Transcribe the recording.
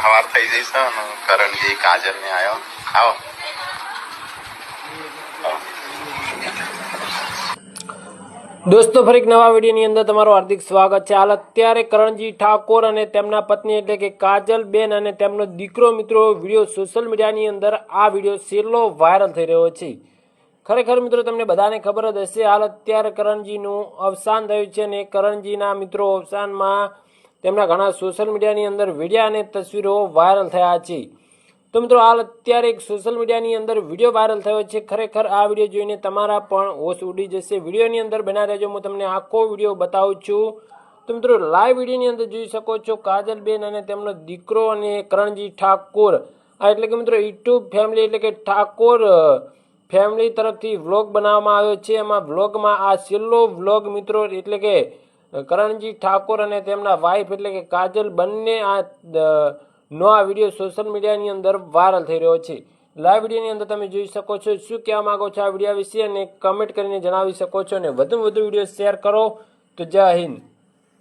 સવાર થઈ જઈશ ને કરણજી કાજલ ને આવ્યો આવો દોસ્તો ફરી એક નવા વિડીયોની અંદર તમારું હાર્દિક સ્વાગત છે। હાલ અત્યારે કરણજી ઠાકોર અને તેમના પત્ની એટલે કે કાજલબેન અને તેમનો દીકરો મિત્રો વિડીયો સોશિયલ મીડિયાની અંદર આ વિડીયો છેલ્લો વાયરલ થઈ રહ્યો છે। ખરેખર મિત્રો તમને બધાને ખબર જ હશે હાલ અત્યારે કરણજીનું અવસાન થયું છે અને કરણજીના મિત્રો અવસાનમાં તેમના ઘણા સોશિયલ મીડિયાની અંદર વિડીયો અને તસવીરો વાયરલ થયા છે। તો મિત્રો હાલ અત્યારે એક સોશિયલ મીડિયાની અંદર વિડીયો વાયરલ થયો છે। ખરેખર આ વિડીયો જોઈને તમારા પણ હોશ ઉડી જશે। વિડીયોની અંદર બના રહેજો, હું તમને આખો વિડીયો બતાવું છું। તો મિત્રો લાઈવ વિડીયોની અંદર જોઈ શકો છો કાજલબેન અને તેમનો દીકરો અને કરણજી ઠાકોર એટલે કે મિત્રો યુટ્યુબ ફેમિલી એટલે કે ઠાકોર ફેમિલી તરફથી વ્લોગ બનાવવામાં આવ્યો છે। એમાં વ્લોગમાં આ છેલ્લો વ્લોગ મિત્રો એટલે કે કરણજી ઠાકોર અને તેમના વાઇફ એટલે કે કાજલ બંને આ વિડીયો સોશિયલ મીડિયાની અંદર વાયરલ થઈ રહ્યો છે। લાઈવ વિડીયોની અંદર તમે જોઈ શકો છો। શું કહેવા માંગો છો આ વિડીયો વિશે અને કમેન્ટ કરીને જણાવી શકો છો અને વધુમાં વધુ વિડીયો શેર કરો। તો જય હિન્દ।